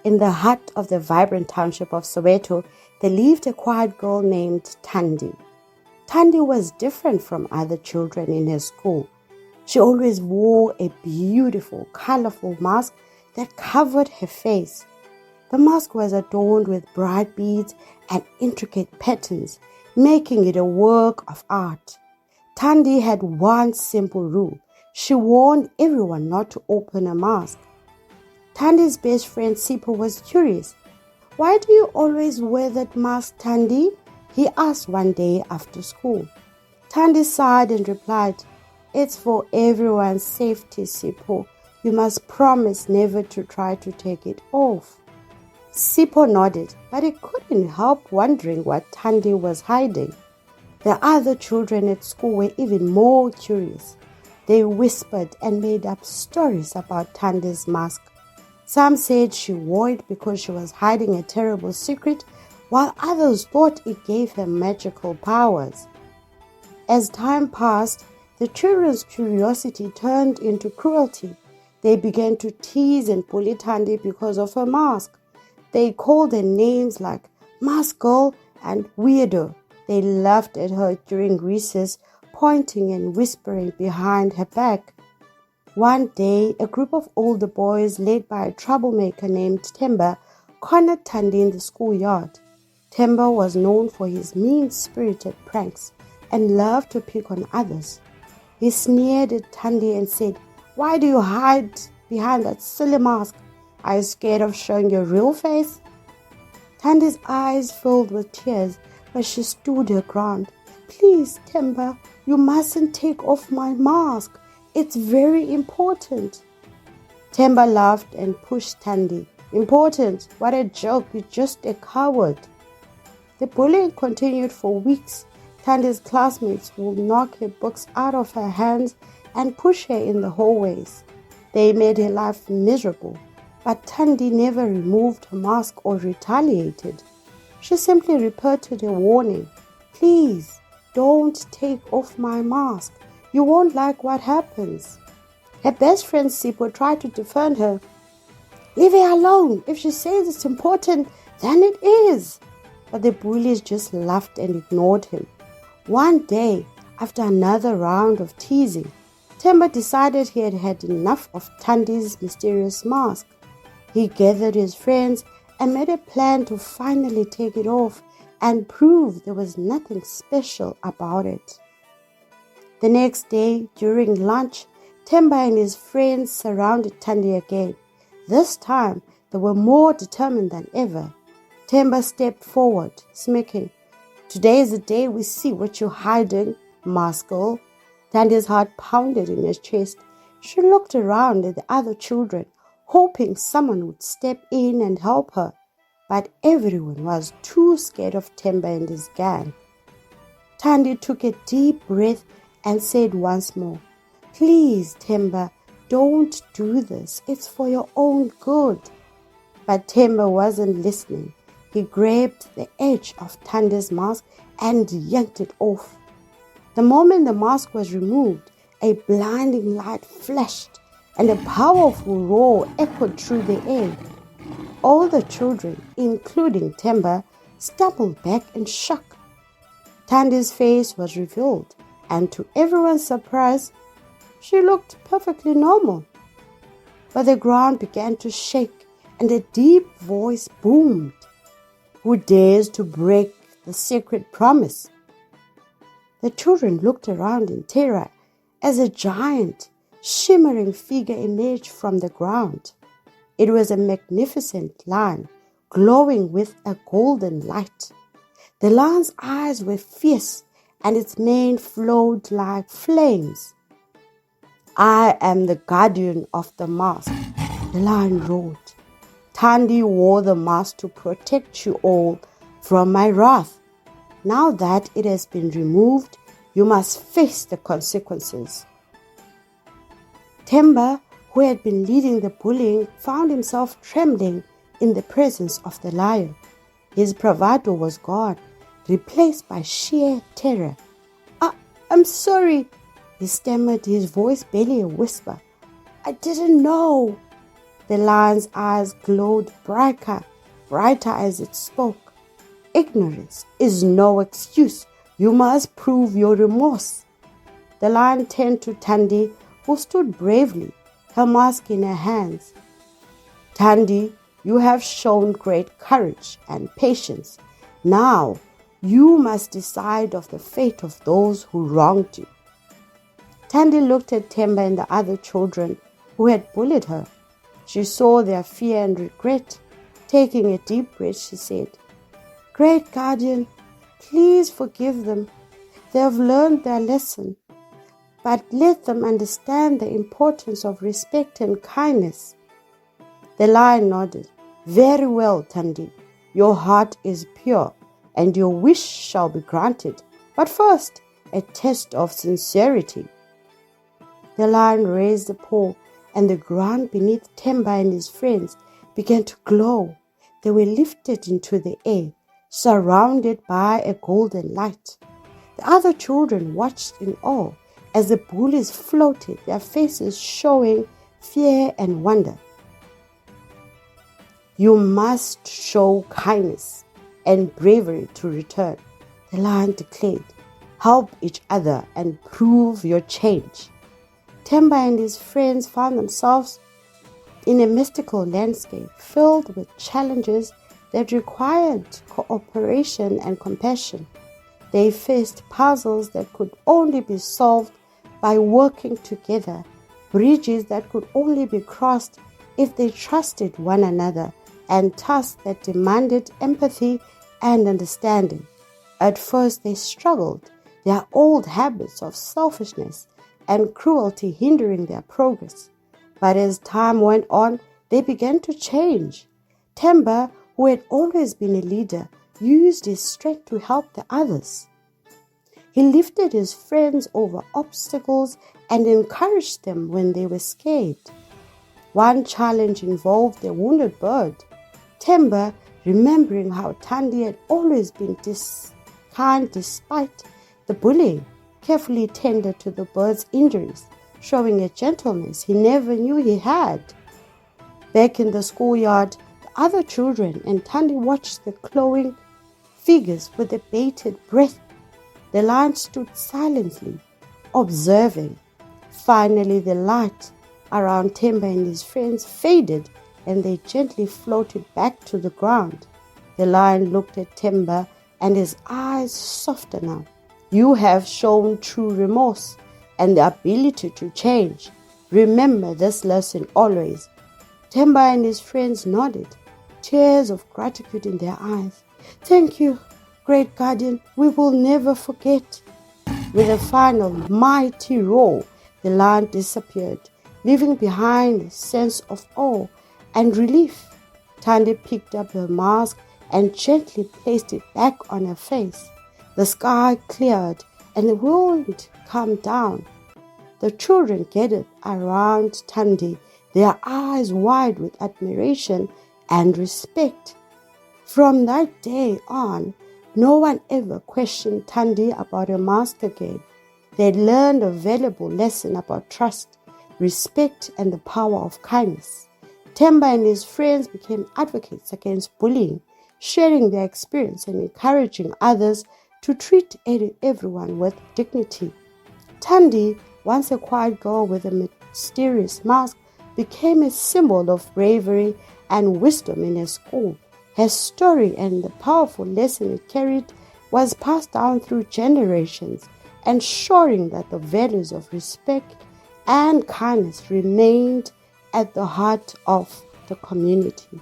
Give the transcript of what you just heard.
In the heart of the vibrant township of Soweto, there lived a quiet girl named Thandi. Thandi was different from other children in her school. She always wore a beautiful, colorful mask that covered her face. The mask was adorned with bright beads and intricate patterns, making it a work of art. Thandi had one simple rule. She warned everyone not to open a mask. Thandi's best friend Sipho was curious. "Why do you always wear that mask, Thandi?" he asked one day after school. Thandi sighed and replied, "It's for everyone's safety, Sipho. You must promise never to try to take it off." Sipho nodded, but he couldn't help wondering what Thandi was hiding. The other children at school were even more curious. They whispered and made up stories about Thandi's mask. Some said she wore it because she was hiding a terrible secret, while others thought it gave her magical powers. As time passed, the children's curiosity turned into cruelty. They began to tease and bully Thandi because of her mask. They called her names like Mask Girl and Weirdo. They laughed at her during recess, pointing and whispering behind her back. One day, a group of older boys led by a troublemaker named Themba cornered Thandi in the schoolyard. Themba was known for his mean-spirited pranks and loved to pick on others. He sneered at Thandi and said, "Why do you hide behind that silly mask? Are you scared of showing your real face?" Thandi's eyes filled with tears, but she stood her ground. "Please, Themba, you mustn't take off my mask. It's very important." Themba laughed and pushed Thandi. "Important? What a joke, you're just a coward." The bullying continued for weeks. Thandi's classmates would knock her books out of her hands and push her in the hallways. They made her life miserable, but Thandi never removed her mask or retaliated. She simply repeated her warning, "Please, don't take off my mask. You won't like what happens." Her best friend Sipho tried to defend her. "Leave her alone. If she says it's important, then it is." But the bullies just laughed and ignored him. One day, after another round of teasing, Themba decided he had had enough of Thandi's mysterious mask. He gathered his friends and made a plan to finally take it off and prove there was nothing special about it. The next day, during lunch, Themba and his friends surrounded Thandi again. This time, they were more determined than ever. Themba stepped forward, smirking. "Today is the day we see what you're hiding, mask girl." Thandi's heart pounded in her chest. She looked around at the other children, hoping someone would step in and help her. But everyone was too scared of Themba and his gang. Thandi took a deep breath and said once more, "Please, Themba, don't do this. It's for your own good." But Themba wasn't listening. He grabbed the edge of Thandi's mask and yanked it off. The moment the mask was removed, a blinding light flashed and a powerful roar echoed through the air. All the children, including Themba, stumbled back in shock. Thandi's face was revealed, and to everyone's surprise, she looked perfectly normal. But the ground began to shake and a deep voice boomed. "Who dares to break the sacred promise?" The children looked around in terror as a giant, shimmering figure emerged from the ground. It was a magnificent lion, glowing with a golden light. The lion's eyes were fierce, and its mane flowed like flames. "I am the guardian of the mask," the lion roared. "Thandi wore the mask to protect you all from my wrath. Now that it has been removed, you must face the consequences." Themba, who had been leading the bullying, found himself trembling in the presence of the lion. His bravado was gone, replaced by sheer terror. I'm sorry," he stammered, his voice barely a whisper. "I didn't know." The lion's eyes glowed brighter as it spoke. Ignorance is no excuse. You must prove your remorse. The lion turned to Thandi, who stood bravely, her mask in her hands. Thandi, you have shown great courage and patience. Now, you must decide of the fate of those who wronged you. Thandi looked at Themba and the other children who had bullied her. She saw their fear and regret. Taking a deep breath, she said, Great Guardian, please forgive them. They have learned their lesson, but let them understand the importance of respect and kindness. The lion nodded. Very well, Thandi. Your heart is pure, and your wish shall be granted. But first, a test of sincerity. The lion raised a paw, and the ground beneath Themba and his friends began to glow. They were lifted into the air, surrounded by a golden light. The other children watched in awe as the bullies floated, their faces showing fear and wonder. You must show kindness and bravery to return, the lion declared. Help each other and prove your change. Themba and his friends found themselves in a mystical landscape filled with challenges that required cooperation and compassion. They faced puzzles that could only be solved by working together, bridges that could only be crossed if they trusted one another, and tasks that demanded empathy and understanding. At first they struggled, their old habits of selfishness and cruelty hindering their progress. But as time went on, they began to change. Themba, who had always been a leader, used his strength to help the others. He lifted his friends over obstacles and encouraged them when they were scared. One challenge involved a wounded bird. Themba, remembering how Thandi had always been kind despite the bullying, carefully tended to the bird's injuries, showing a gentleness he never knew he had. Back in the schoolyard, the other children and Thandi watched the glowing figures with a bated breath. The lion stood silently, observing. Finally, the light around Themba and his friends faded, and they gently floated back to the ground. The lion looked at Themba, and his eyes softened now. You have shown true remorse and the ability to change. Remember this lesson always. Themba and his friends nodded, tears of gratitude in their eyes. Thank you, Great Guardian. We will never forget. With a final mighty roar, the lion disappeared, leaving behind a sense of awe and relief. Thandi picked up her mask and gently placed it back on her face. The sky cleared and the wind calmed down. The children gathered around Thandi, their eyes wide with admiration and respect. From that day on, no one ever questioned Thandi about her mask again. They learned a valuable lesson about trust, respect, and the power of kindness. Themba and his friends became advocates against bullying, sharing their experience and encouraging others to treat everyone with dignity. Thandi, once a quiet girl with a mysterious mask, became a symbol of bravery and wisdom in her school. Her story and the powerful lesson it carried was passed down through generations, ensuring that the values of respect and kindness remained at the heart of the community.